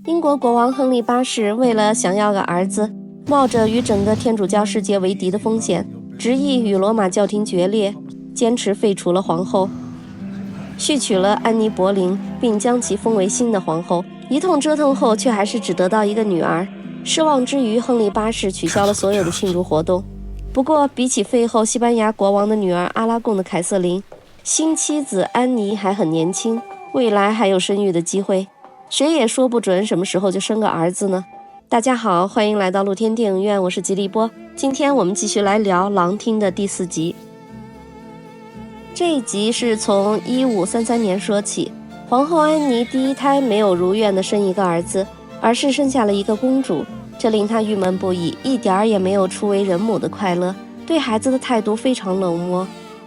英国国王亨利八世为了想要个儿子，冒着与整个天主教世界为敌的风险，执意与罗马教廷决裂，坚持废除了皇后，续娶了安妮·博林，并将其封为新的皇后。一通折腾后，却还是只得到一个女儿。失望之余，亨利八世取消了所有的庆祝活动。不过，比起废后西班牙国王的女儿阿拉贡的凯瑟琳，新妻子安妮还很年轻，未来还有生育的机会。谁也说不准什么时候就生个儿子呢。大家好，欢迎来到露天电影院，我是吉利波。今天我们继续来聊《狼厅》的第4集。这一集是从1533年说起，皇后安妮第一胎没有如愿的生一个儿子，而是生下了一个公主，这令她郁闷不已，一点儿也没有初为人母的快乐，对孩子的态度非常冷漠。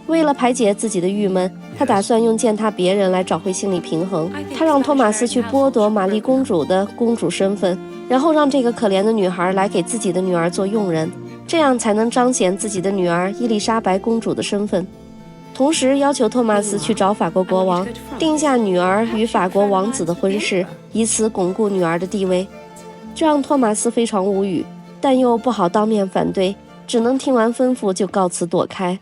为了排解自己的郁闷，他打算用践踏别人来找回心理平衡。他让托马斯去剥夺玛丽公主的公主身份，然后让这个可怜的女孩来给自己的女儿做佣人，这样才能彰显自己的女儿伊丽莎白公主的身份。同时要求托马斯去找法国国王，定下女儿与法国王子的婚事，以此巩固女儿的地位。这让托马斯非常无语，但又不好当面反对，只能听完吩咐就告辞躲开。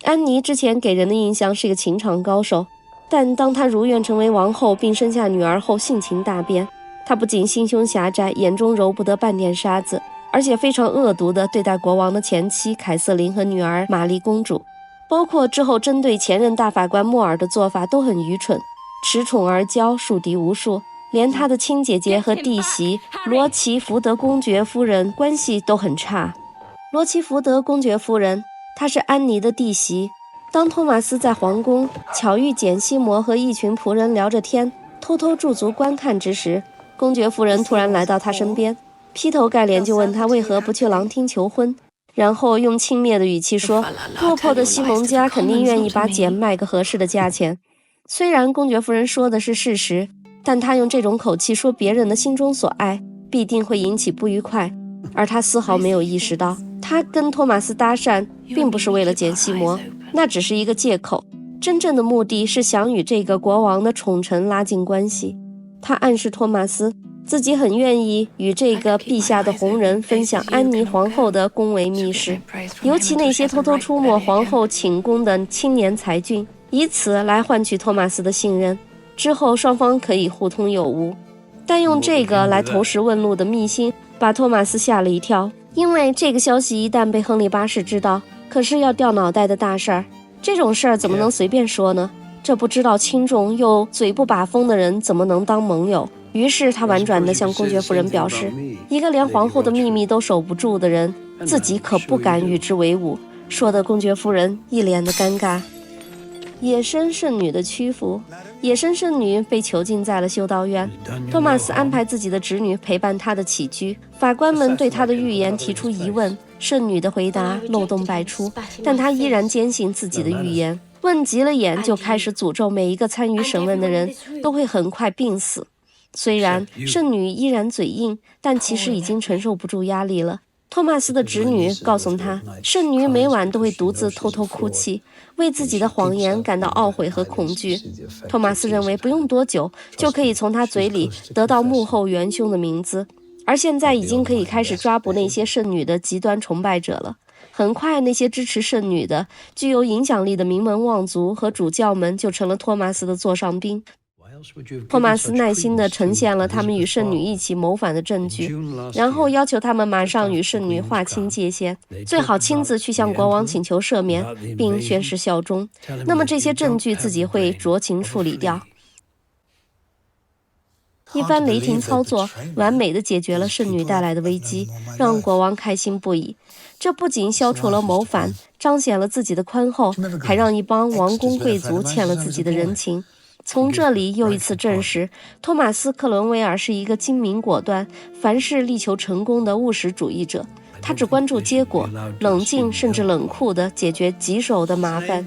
安妮之前给人的印象是个情场高手，但当她如愿成为王后并生下女儿后，性情大变。她不仅心胸狭窄，眼中揉不得半点沙子，而且非常恶毒地对待国王的前妻凯瑟琳和女儿玛丽公主，包括之后针对前任大法官莫尔的做法都很愚蠢，恃宠而骄，树敌无数。连她的亲姐姐和弟媳罗奇福德公爵夫人关系都很差。罗奇福德公爵夫人她是安妮的弟媳。当托马斯在皇宫巧遇简西摩和一群仆人聊着天，偷偷驻足观看之时，公爵夫人突然来到他身边，劈头盖脸就问他为何不去狼厅求婚，然后用轻蔑的语气说，落魄的西蒙家肯定愿意把简卖个合适的价钱。虽然公爵夫人说的是事实，但他用这种口气说别人的心中所爱，必定会引起不愉快，而他丝毫没有意识到，他跟托马斯搭讪并不是为了简西摩，那只是一个借口，真正的目的是想与这个国王的宠臣拉近关系。他暗示托马斯自己很愿意与这个陛下的红人分享安妮皇后的宫闱秘事，尤其那些偷偷出没皇后寝宫的青年才俊，以此来换取托马斯的信任，之后双方可以互通有无。但用这个来投石问路的秘辛把托马斯吓了一跳，因为这个消息一旦被亨利八世知道，可是要掉脑袋的大事儿。这种事儿怎么能随便说呢？这不知道轻重又嘴不把风的人怎么能当盟友？于是他婉转地向公爵夫人表示，一个连皇后的秘密都守不住的人，自己可不敢与之为伍，说得公爵夫人一脸的尴尬。野生圣女的屈服，野生圣女被囚禁在了修道院。托马斯安排自己的侄女陪伴她的起居，法官们对她的预言提出疑问，圣女的回答漏洞百出，但她依然坚信自己的预言，问急了眼就开始诅咒每一个参与审问的人都会很快病死。虽然圣女依然嘴硬，但其实已经承受不住压力了。托马斯的侄女告诉他，圣女每晚都会独自偷偷哭泣，为自己的谎言感到懊悔和恐惧。托马斯认为不用多久就可以从他嘴里得到幕后元凶的名字，而现在已经可以开始抓捕那些圣女的极端崇拜者了。很快，那些支持圣女的具有影响力的名门望族和主教们就成了托马斯的座上宾。托马斯耐心地呈现了他们与圣女一起谋反的证据，然后要求他们马上与圣女划清界限，最好亲自去向国王请求赦免，并宣誓效忠。那么这些证据自己会酌情处理掉。一番雷霆操作，完美地解决了圣女带来的危机，让国王开心不已。这不仅消除了谋反，彰显了自己的宽厚，还让一帮王公贵族欠了自己的人情。从这里又一次证实，托马斯·克伦威尔是一个精明果断、凡事力求成功的务实主义者。他只关注结果，冷静甚至冷酷地解决棘手的麻烦。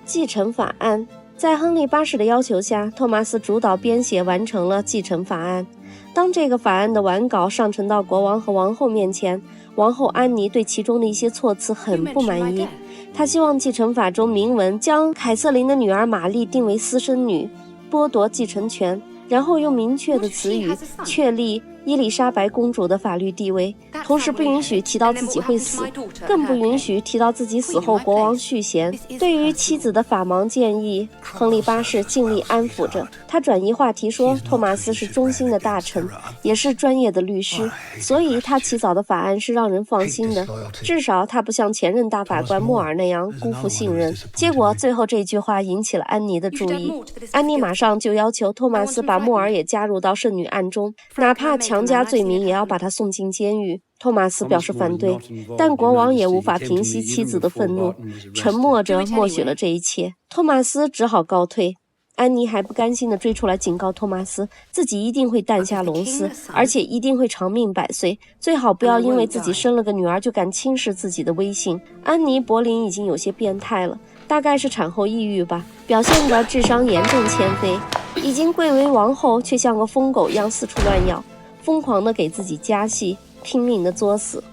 继承法案，在亨利八世的要求下，托马斯主导编写完成了继承法案。当这个法案的完稿上呈到国王和王后面前，王后安妮对其中的一些措辞很不满意。她希望继承法中明文将凯瑟琳的女儿玛丽定为私生女，剥夺继承权。然后用明确的词语确立伊丽莎白公主的法律地位，同时不允许提到自己会死，更不允许提到自己死后国王续弦。对于妻子的法盲建议，亨利八世尽力安抚着。他转移话题说，托马斯是忠心的大臣，也是专业的律师，所以他起草的法案是让人放心的，至少他不像前任大法官莫尔那样辜负信任。结果最后这句话引起了安妮的注意，安妮马上就要求托马斯把莫尔也加入到圣女案中，哪怕强加罪名也要把他送进监狱。托马斯表示反对，但国王也无法平息妻子的愤怒，沉默着默许了这一切。托马斯只好告退。安妮还不甘心地追出来警告托马斯，自己一定会诞下龙嗣，而且一定会长命百岁，最好不要因为自己生了个女儿就敢轻视自己的威信。安妮·柏林已经有些变态了，大概是产后抑郁吧，表现得智商严重欠费，已经贵为王后，却像个疯狗一样四处乱咬，疯狂地给自己加戏，拼命地作死。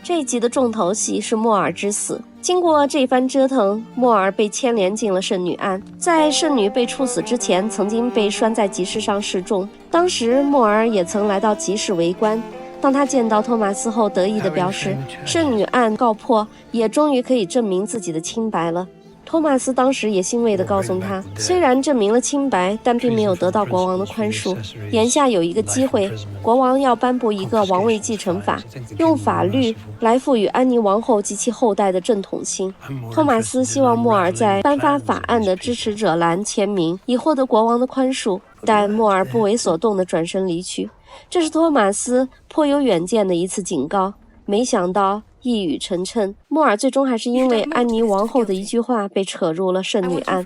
这一集的重头戏是莫尔之死。经过这番折腾，莫尔被牵连进了圣女案。在圣女被处死之前，曾经被拴在集市上示众。当时莫尔也曾来到集市围观。当他见到托马斯后，得意地表示，圣女案告破，也终于可以证明自己的清白了。托马斯当时也欣慰地告诉他，虽然证明了清白，但并没有得到国王的宽恕。眼下有一个机会，国王要颁布一个王位继承法，用法律来赋予安妮王后及其后代的正统性。托马斯希望莫尔在颁发法案的支持者栏签名，以获得国王的宽恕，但莫尔不为所动地转身离去。这是托马斯颇有远见的一次警告，没想到一语成谶，莫尔最终还是因为安妮王后的一句话被扯入了圣女案。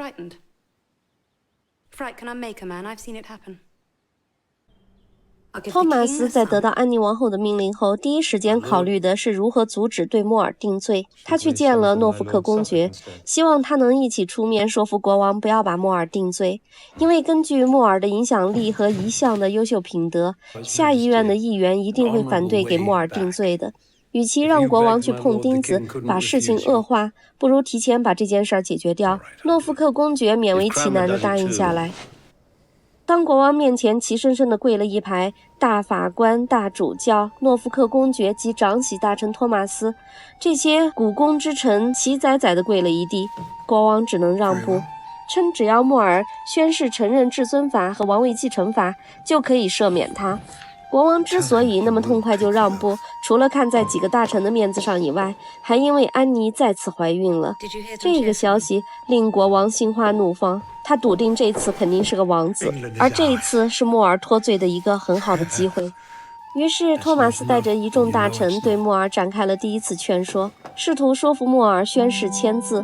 托马斯在得到安妮王后的命令后，第一时间考虑的是如何阻止对莫尔定罪。他去见了诺福克公爵，希望他能一起出面说服国王不要把莫尔定罪，因为根据莫尔的影响力和一向的优秀品德，下议院的议员一定会反对给莫尔定罪的。与其让国王去碰钉子，把事情恶化，不如提前把这件事解决掉。诺福克公爵勉为其难地答应下来。当国王面前齐声声地跪了一排大法官、大主教、诺福克公爵及长喜大臣托马斯，这些股肱之臣齐载载地跪了一地，国王只能让步，称只要莫尔宣誓承认至尊法和王位继承法，就可以赦免他。国王之所以那么痛快就让步，除了看在几个大臣的面子上以外，还因为安妮再次怀孕了。这个消息令国王心花怒放，他笃定这次肯定是个王子，而这一次是莫尔脱罪的一个很好的机会。于是托马斯带着一众大臣对莫尔展开了第一次劝说，试图说服莫尔宣誓签字。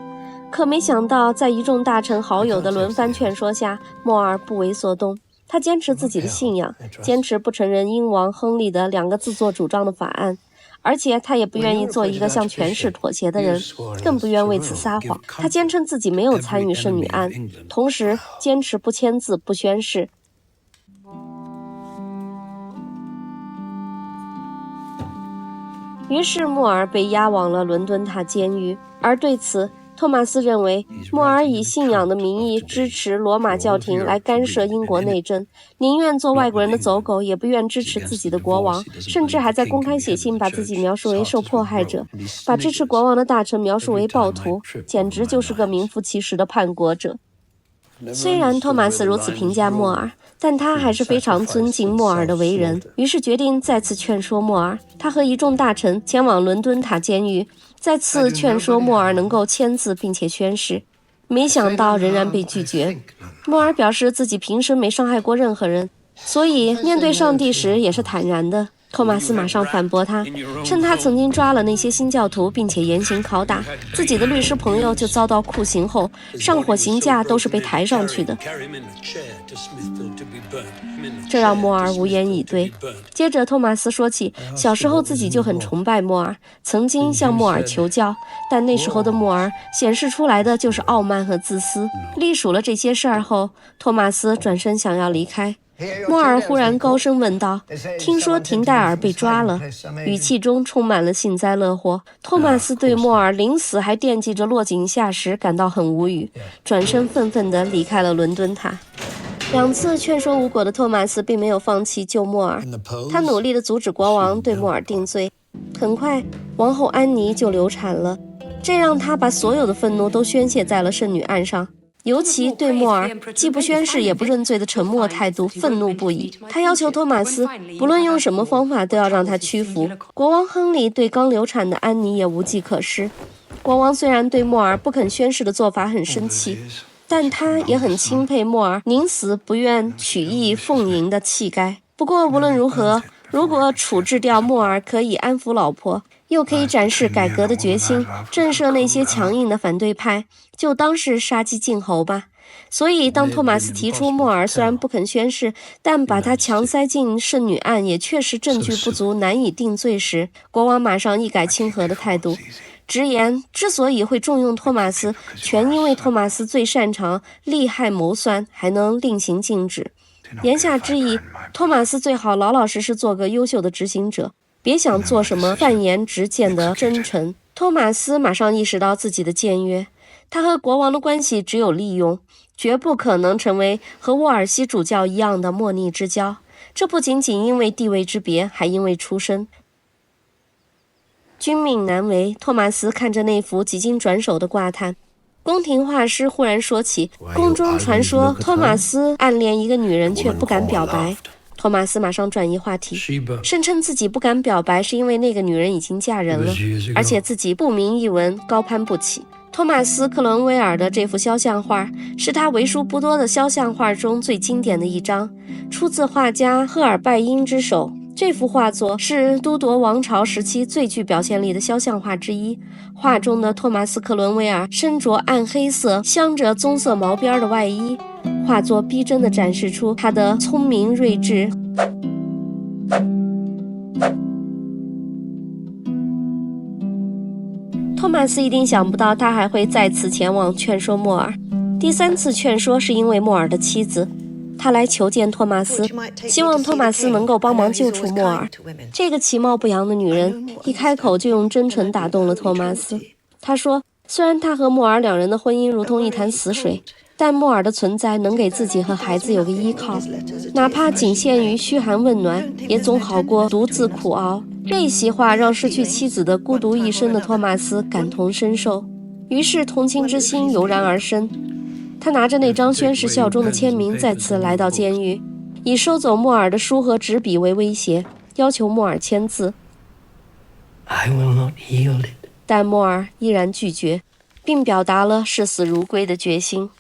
可没想到，在一众大臣好友的轮番劝说下，莫尔不为所动。他坚持自己的信仰，坚持不承认英王亨利的2个自作主张的法案，而且他也不愿意做一个向权势妥协的人，更不愿为此撒谎。他坚称自己没有参与圣女案，同时坚持不签字、不宣誓。于是莫尔被押往了伦敦塔监狱，而对此托马斯认为，莫尔以信仰的名义支持罗马教廷来干涉英国内政，宁愿做外国人的走狗，也不愿支持自己的国王，甚至还在公开写信把自己描述为受迫害者，把支持国王的大臣描述为暴徒，简直就是个名副其实的叛国者。虽然托马斯如此评价莫尔，但他还是非常尊敬莫尔的为人，于是决定再次劝说莫尔。他和一众大臣前往伦敦塔监狱，再次劝说莫尔能够签字并且宣誓，没想到仍然被拒绝。莫尔表示自己平生没伤害过任何人，所以面对上帝时也是坦然的。托马斯马上反驳他，称他曾经抓了那些新教徒，并且严刑拷打，自己的律师朋友就遭到酷刑后，上火刑架都是被抬上去的。这让莫尔无言以对。接着托马斯说起小时候自己就很崇拜莫尔，曾经向莫尔求教，但那时候的莫尔显示出来的就是傲慢和自私。历数了这些事儿后，托马斯转身想要离开。莫尔忽然高声问道，听说廷戴尔被抓了，语气中充满了幸灾乐祸。托马斯对莫尔临死还惦记着落井下石感到很无语，转身愤愤地离开了伦敦塔。2次劝说无果的托马斯并没有放弃救莫尔，他努力地阻止国王对莫尔定罪。很快，王后安妮就流产了，这让他把所有的愤怒都宣泄在了圣女案上。尤其对莫尔既不宣誓也不认罪的沉默态度愤怒不已，他要求托马斯不论用什么方法都要让他屈服。国王亨利对刚流产的安妮也无计可施。国王虽然对莫尔不肯宣誓的做法很生气，但他也很钦佩莫尔宁死不愿曲意奉迎的气概。不过无论如何，如果处置掉莫尔可以安抚老婆，又可以展示改革的决心，震慑那些强硬的反对派，就当是杀鸡儆猴吧。所以当托马斯提出莫尔虽然不肯宣誓，但把他强塞进圣女案也确实证据不足，难以定罪时，国王马上一改亲和的态度，直言之所以会重用托马斯，全因为托马斯最擅长利害谋算，还能令行禁止。言下之意，托马斯最好老老实实做个优秀的执行者，别想做什么犯言直谏的真臣。托马斯马上意识到自己的僭越，他和国王的关系只有利用，绝不可能成为和沃尔西主教一样的莫逆之交。这不仅仅因为地位之别，还因为出身。君命难违，托马斯看着那幅几经转手的挂毯，宫廷画师忽然说起宫中传说托马斯暗恋一个女人却不敢表白。托马斯马上转移话题，声称自己不敢表白是因为那个女人已经嫁人了，而且自己不明一文，高攀不起。托马斯·克伦威尔的这幅肖像画是他为数不多的肖像画中最经典的一张，出自画家赫尔拜因之手。这幅画作是都铎王朝时期最具表现力的肖像画之一。画中的托马斯·克伦威尔身着暗黑色镶着棕色毛边的外衣，画作逼真地展示出他的聪明睿智。托马斯一定想不到他还会再次前往劝说莫尔。第3次劝说是因为莫尔的妻子，他来求见托马斯，希望托马斯能够帮忙救出莫尔。这个其貌不扬的女人一开口就用真诚打动了托马斯。她说，虽然他和莫尔两人的婚姻如同一潭死水，但莫尔的存在能给自己和孩子有个依靠，哪怕仅限于嘘寒问暖，也总好过独自苦熬。这席话让失去妻子的孤独一生的托马斯感同身受，于是同情之心油然而生。他拿着那张宣誓效忠的签名再次来到监狱，以收走莫尔的书和纸笔为威胁，要求莫尔签字。I will not yield it. 但莫尔依然拒绝，并表达了视死如归的决心。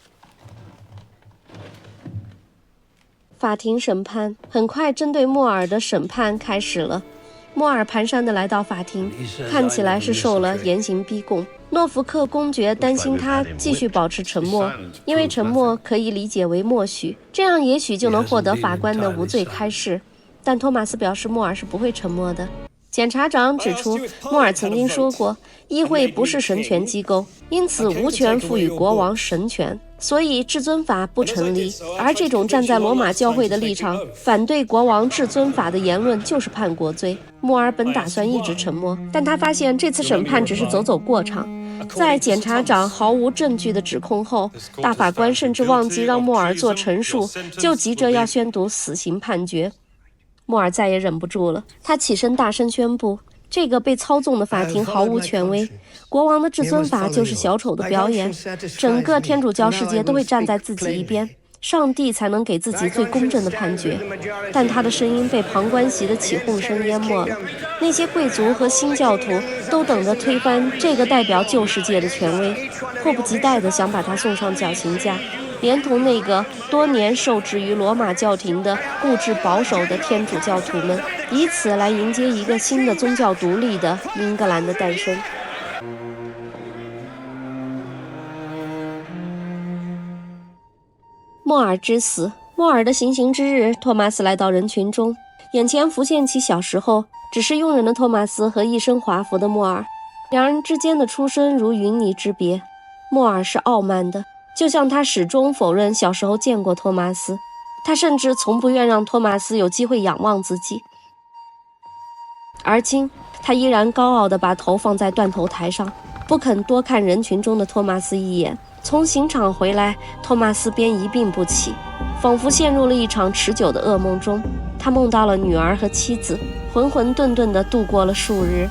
法庭审判很快，针对莫尔的审判开始了。莫尔蹒跚地来到法庭，看起来是受了严刑逼供。诺福克公爵担心他继续保持沉默，因为沉默可以理解为默许，这样也许就能获得法官的无罪开释。但托马斯表示莫尔是不会沉默的。检察长指出，莫尔曾经说过，议会不是神权机构，因此无权赋予国王神权，所以至尊法不成立。而这种站在罗马教会的立场，反对国王至尊法的言论就是叛国罪。莫尔本打算一直沉默，但他发现这次审判只是走走过场。在检察长毫无证据的指控后，大法官甚至忘记让莫尔做陈述，就急着要宣读死刑判决。莫尔再也忍不住了，他起身大声宣布，这个被操纵的法庭毫无权威，国王的至尊法就是小丑的表演，整个天主教世界都会站在自己一边，上帝才能给自己最公正的判决。但他的声音被旁观席的起哄声淹没了，那些贵族和新教徒都等着推翻这个代表旧世界的权威，迫不及待地想把他送上绞刑架，连同那个多年受制于罗马教廷的固执保守的天主教徒们，以此来迎接一个新的宗教独立的英格兰的诞生。莫尔之死，莫尔的行刑之日，托马斯来到人群中，眼前浮现起小时候只是佣人的托马斯和一身华服的莫尔，两人之间的出身如云泥之别。莫尔是傲慢的，就像他始终否认小时候见过托马斯，他甚至从不愿让托马斯有机会仰望自己。而今，他依然高傲地把头放在断头台上，不肯多看人群中的托马斯一眼，从刑场回来，托马斯便一病不起，仿佛陷入了一场持久的噩梦中。他梦到了女儿和妻子，浑浑沌沌地度过了数日。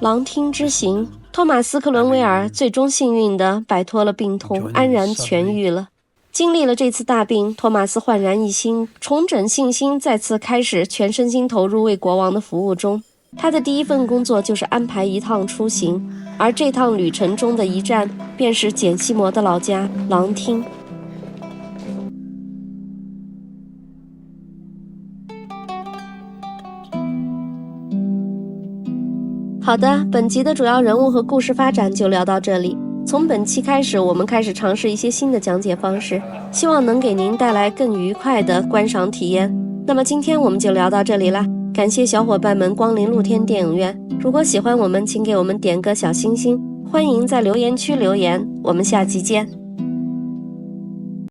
狼厅之行，托马斯·克伦威尔最终幸运地摆脱了病痛，安然痊愈了。经历了这次大病，托马斯焕然一新，重整信心，再次开始全身心投入为国王的服务中。他的第一份工作就是安排一趟出行，而这趟旅程中的一站便是简西摩的老家狼厅。好的，本集的主要人物和故事发展就聊到这里。从本期开始，我们开始尝试一些新的讲解方式，希望能给您带来更愉快的观赏体验。那么今天我们就聊到这里啦，感谢小伙伴们光临露天电影院。如果喜欢我们，请给我们点个小星星，欢迎在留言区留言，我们下期见。